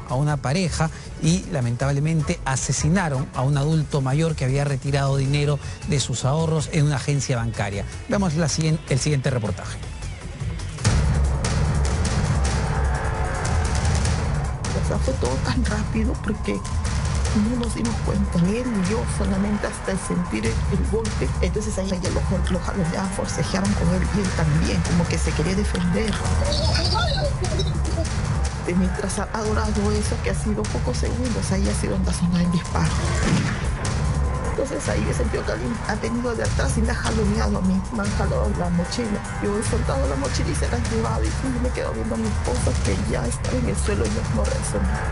a una pareja y lamentablemente asesinaron a un adulto mayor que había retirado dinero de sus ahorros en una agencia bancaria. Veamos el siguiente reportaje. O sea, fue todo tan rápido porque no nos dimos cuenta, él y yo, solamente hasta el sentir el golpe. Entonces ahí ya lo forcejearon con él y él también, como que se quería defender. Y mientras ha durado eso, que ha sido pocos segundos, ahí ha sido donde ha sonado el disparo. Entonces ahí he sentido que alguien ha venido de atrás y me ha jaloneado a mí, me han jalado la mochila. Yo he soltado la mochila y se la han llevado y me quedo viendo a mi esposa que ya está en el suelo y no reacciona.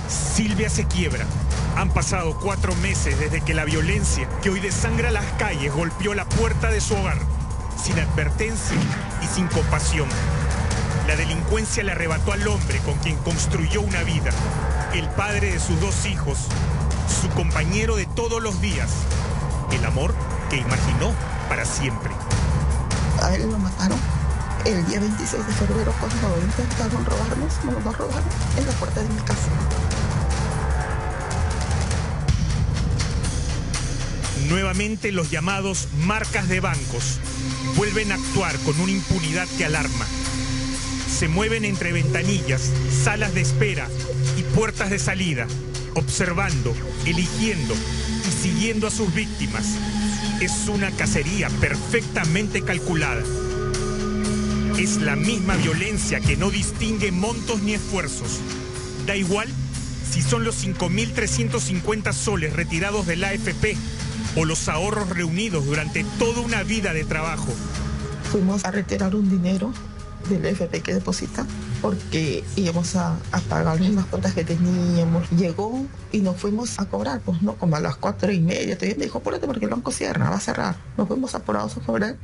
Silvia se quiebra. Han pasado 4 meses desde que la violencia que hoy desangra las calles golpeó la puerta de su hogar, sin advertencia y sin compasión. La delincuencia le arrebató al hombre con quien construyó una vida, el padre de sus 2 hijos, su compañero de todos los días, el amor que imaginó para siempre. A él lo mataron el día 26 de febrero cuando intentaron robarnos, nos robaron en la puerta de mi casa. Nuevamente los llamados marcas de bancos vuelven a actuar con una impunidad que alarma. Se mueven entre ventanillas, salas de espera y puertas de salida, observando, eligiendo y siguiendo a sus víctimas. Es una cacería perfectamente calculada. Es la misma violencia que no distingue montos ni esfuerzos. Da igual si son los 5.350 soles retirados del AFP o los ahorros reunidos durante toda una vida de trabajo. Fuimos a retirar un dinero del AFP que deposita porque íbamos a pagar las cuentas que teníamos. Llegó y nos fuimos a cobrar, pues no, como a las 4:30. Todavía me dijo, apúrate porque el banco cierra, va a cerrar. Nos fuimos apurados a cobrar.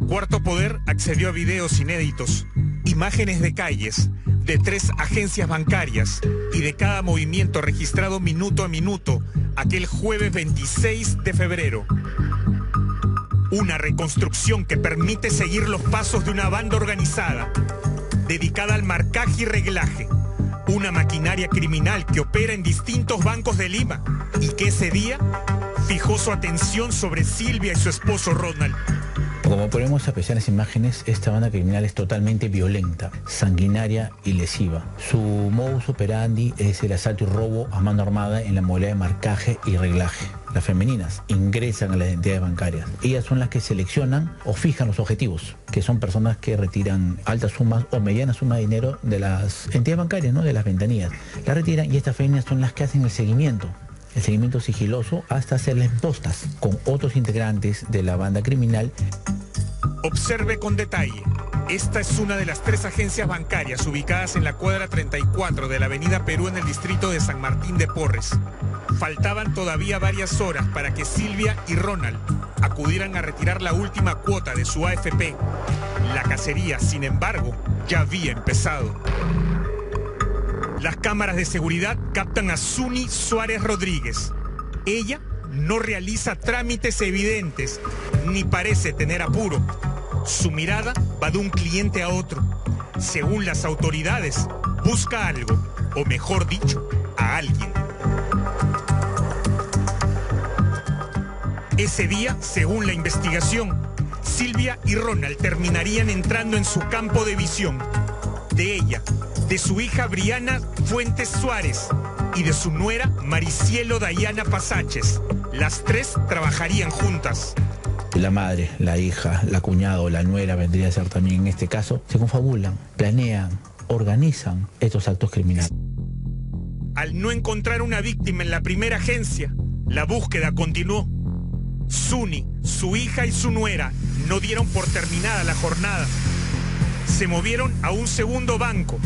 Cuarto Poder accedió a videos inéditos, imágenes de calles, de 3 agencias bancarias y de cada movimiento registrado minuto a minuto aquel jueves 26 de febrero. Una reconstrucción que permite seguir los pasos de una banda organizada, dedicada al marcaje y reglaje. Una maquinaria criminal que opera en distintos bancos de Lima y que ese día fijó su atención sobre Silvia y su esposo Ronald. Como podemos apreciar en las imágenes, esta banda criminal es totalmente violenta, sanguinaria y lesiva. Su modus operandi es el asalto y robo a mano armada en la modalidad de marcaje y reglaje. Las femeninas ingresan a las entidades bancarias. Ellas son las que seleccionan o fijan los objetivos, que son personas que retiran altas sumas o medianas sumas de dinero de las entidades bancarias, ¿no? De las ventanillas. Las retiran y estas femeninas son las que hacen el seguimiento sigiloso hasta hacerles postas con otros integrantes de la banda criminal. Observe con detalle. Esta es una de las 3 agencias bancarias ubicadas en la cuadra 34 de la avenida Perú en el distrito de San Martín de Porres. Faltaban todavía varias horas para que Silvia y Ronald acudieran a retirar la última cuota de su AFP. La cacería, sin embargo, ya había empezado. Las cámaras de seguridad captan a Suni Suárez Rodríguez. Ella no realiza trámites evidentes, ni parece tener apuro. Su mirada va de un cliente a otro. Según las autoridades, busca algo, o mejor dicho, a alguien. Ese día, según la investigación, Silvia y Ronald terminarían entrando en su campo de visión. De ella, de su hija Briana Fuentes Suárez y de su nuera Maricielo Dayana Pasaches. Las 3 trabajarían juntas. La madre, la hija, la cuñada o la nuera vendría a ser también en este caso. Se confabulan, planean, organizan estos actos criminales. Al no encontrar una víctima en la primera agencia, la búsqueda continuó. Suni, su hija y su nuera no dieron por terminada la jornada. Se movieron a un segundo banco.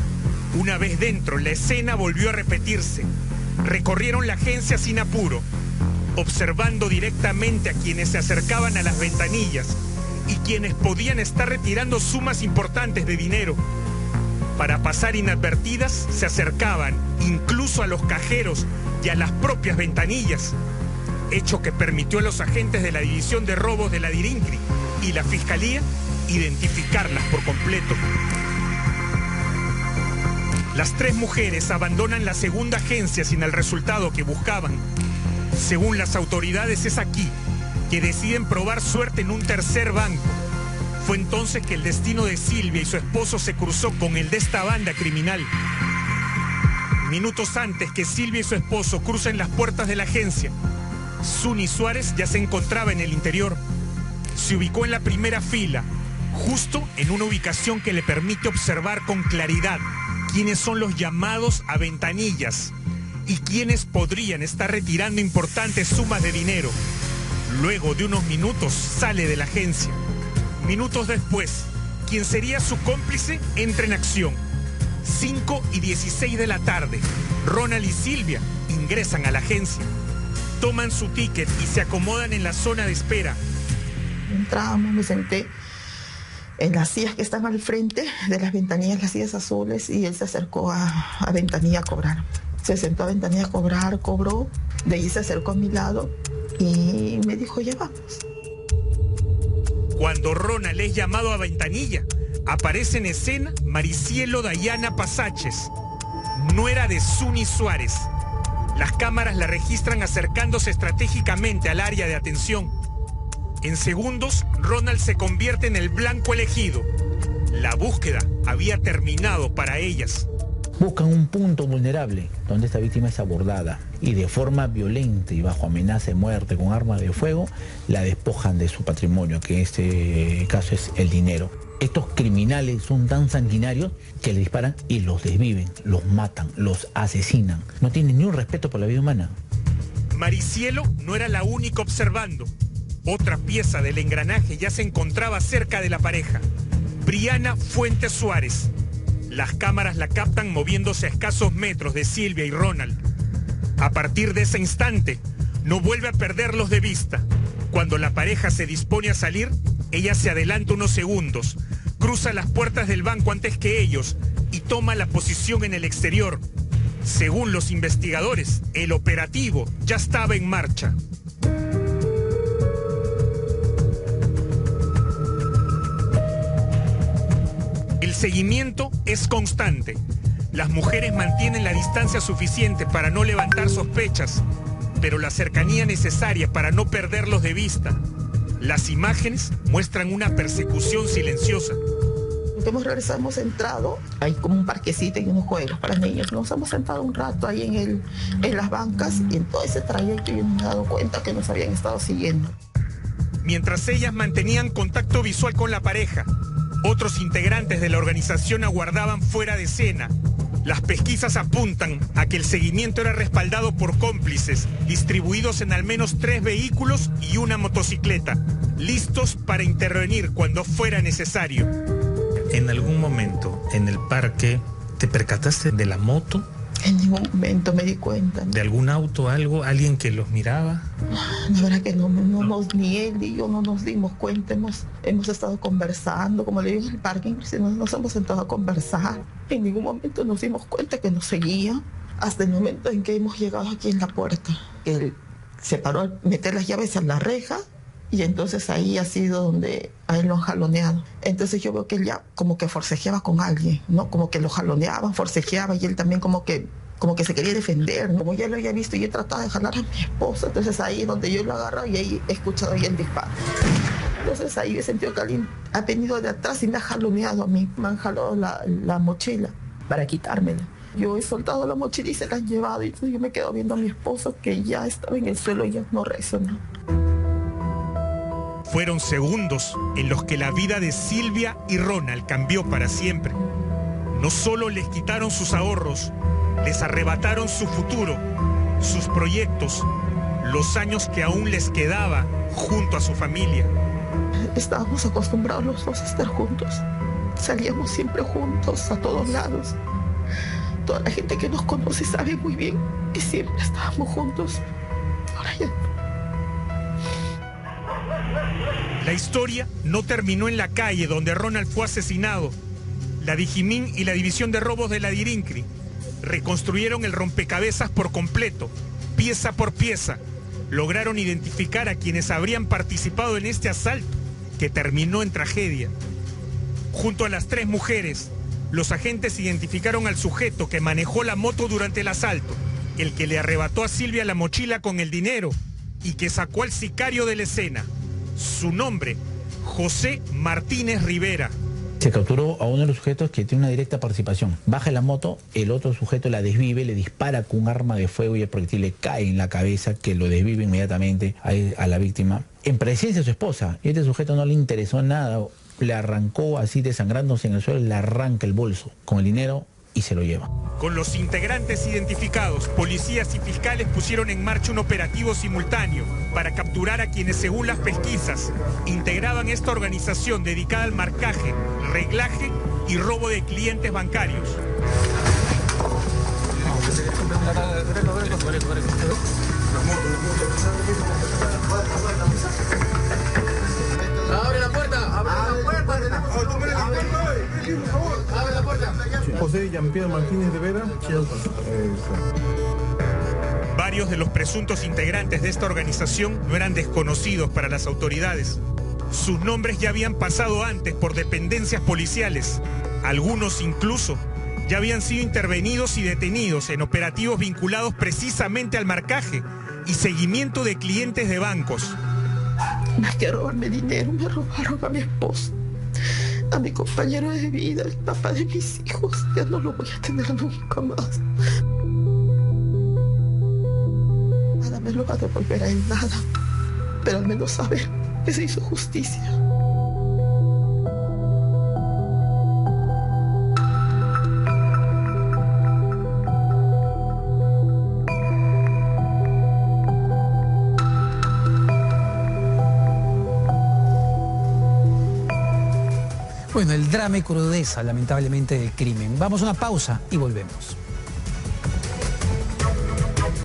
Una vez dentro, la escena volvió a repetirse. Recorrieron la agencia sin apuro, observando directamente a quienes se acercaban a las ventanillas y quienes podían estar retirando sumas importantes de dinero. Para pasar inadvertidas, se acercaban incluso a los cajeros y a las propias ventanillas, hecho que permitió a los agentes de la División de Robos de la DIRINCRI y la Fiscalía identificarlas por completo. Las tres mujeres abandonan la segunda agencia sin el resultado que buscaban. Según las autoridades, es aquí que deciden probar suerte en un tercer banco. Fue entonces que el destino de Silvia y su esposo se cruzó con el de esta banda criminal. Minutos antes que Silvia y su esposo crucen las puertas de la agencia, Suni Suárez ya se encontraba en el interior. Se ubicó en la primera fila, justo en una ubicación que le permite observar con claridad quiénes son los llamados a ventanillas y quiénes podrían estar retirando importantes sumas de dinero. Luego de unos minutos sale de la agencia. Minutos después, quien sería su cómplice entra en acción. 5:16 de la tarde, Ronald y Silvia ingresan a la agencia. Toman su ticket y se acomodan en la zona de espera. Entramos, me senté en las sillas que están al frente de las ventanillas, las sillas azules, y él se acercó a ventanilla a cobrar. Se sentó a ventanilla a cobrar, cobró, de ahí se acercó a mi lado y me dijo, ya vamos. Cuando Ronald es llamado a ventanilla, aparece en escena Maricielo Dayana Pasaches, nuera de Suni Suárez. Las cámaras la registran acercándose estratégicamente al área de atención. En segundos, Ronald se convierte en el blanco elegido. La búsqueda había terminado para ellas. Buscan un punto vulnerable donde esta víctima es abordada y de forma violenta y bajo amenaza de muerte con arma de fuego la despojan de su patrimonio, que en este caso es el dinero. Estos criminales son tan sanguinarios que le disparan y los desviven, los matan, los asesinan. No tienen ni un respeto por la vida humana. Maricielo no era la única observando. Otra pieza del engranaje ya se encontraba cerca de la pareja. Briana Fuentes Suárez. Las cámaras la captan moviéndose a escasos metros de Silvia y Ronald. A partir de ese instante, no vuelve a perderlos de vista. Cuando la pareja se dispone a salir, ella se adelanta unos segundos, cruza las puertas del banco antes que ellos y toma la posición en el exterior. Según los investigadores, el operativo ya estaba en marcha. El seguimiento es constante. Las mujeres mantienen la distancia suficiente para no levantar sospechas, pero la cercanía necesaria para no perderlos de vista. Las imágenes muestran una persecución silenciosa. Hemos regresado, hemos entrado, hay como un parquecito y unos juegos para niños. Nos hemos sentado un rato ahí en las bancas y en todo ese trayecto yo no me he dado cuenta que nos habían estado siguiendo. Mientras ellas mantenían contacto visual con la pareja, otros integrantes de la organización aguardaban fuera de escena. Las pesquisas apuntan a que el seguimiento era respaldado por cómplices, distribuidos en al menos 3 vehículos y una motocicleta, listos para intervenir cuando fuera necesario. ¿En algún momento en el parque te percataste de la moto? En ningún momento me di cuenta. ¿De algún auto, algo, alguien que los miraba? La verdad que no, ni él ni yo no nos dimos cuenta. Hemos estado conversando, como le digo, en el parque, inclusive nos hemos sentado a conversar. En ningún momento nos dimos cuenta que nos seguía, hasta el momento en que hemos llegado aquí en la puerta. Él se paró a meter las llaves en la reja y entonces ahí ha sido donde a él lo han jaloneado. Entonces yo veo que él ya como que forcejeaba con alguien, ¿no? Como que lo jaloneaba, forcejeaba y él también como que se quería defender, ¿no? Como ya lo había visto y he tratado de jalar a mi esposa, entonces ahí es donde yo lo agarro y ahí he escuchado ahí el disparo. Entonces ahí he sentido que alguien ha venido de atrás y me ha jaloneado a mí, me han jalado la mochila para quitármela. Yo he soltado la mochila y se la han llevado y entonces yo me quedo viendo a mi esposo que ya estaba en el suelo y ya no reaccionó. Fueron segundos en los que la vida de Silvia y Ronald cambió para siempre. No solo les quitaron sus ahorros, les arrebataron su futuro, sus proyectos, los años que aún les quedaba junto a su familia. Estábamos acostumbrados los dos a estar juntos. Salíamos siempre juntos a todos lados. Toda la gente que nos conoce sabe muy bien que siempre estábamos juntos. Ahora ya no. La historia no terminó en la calle donde Ronald fue asesinado. La Dijimín y la División de Robos de la Dirincri reconstruyeron el rompecabezas por completo, pieza por pieza. Lograron identificar a quienes habrían participado en este asalto, que terminó en tragedia. Junto a las 3 mujeres, Los agentes identificaron al sujeto que manejó la moto durante el asalto, el que le arrebató a Silvia la mochila con el dinero y que sacó al sicario de la escena. Su nombre, José Martínez Rivera. Se capturó a uno de los sujetos que tiene una directa participación. Baja la moto, el otro sujeto la desvive, le dispara con un arma de fuego y el proyectil le cae en la cabeza, que lo desvive inmediatamente a la víctima, en presencia de su esposa. Y este sujeto no le interesó nada, le arrancó así desangrándose en el suelo, le arranca el bolso con el dinero y se lo lleva. Con los integrantes identificados, policías y fiscales pusieron en marcha un operativo simultáneo para capturar a quienes, según las pesquisas, integraban esta organización dedicada al marcaje, reglaje y robo de clientes bancarios. ¡Abre la puerta! ¡Abre la puerta! ¡Abre la puerta! José Jean-Pierre Martínez Rivera. Varios de los presuntos integrantes de esta organización no eran desconocidos para las autoridades. Sus nombres ya habían pasado antes por dependencias policiales. Algunos incluso ya habían sido intervenidos y detenidos en operativos vinculados precisamente al marcaje y seguimiento de clientes de bancos. Más que robarme dinero, me robaron a mi esposo, a mi compañero de vida, el papá de mis hijos. Ya no lo voy a tener nunca más. Nada me lo va a devolver a él, nada. Pero al menos saber que se hizo justicia. Bueno, el drama y crudeza, lamentablemente, del crimen. Vamos a una pausa y volvemos.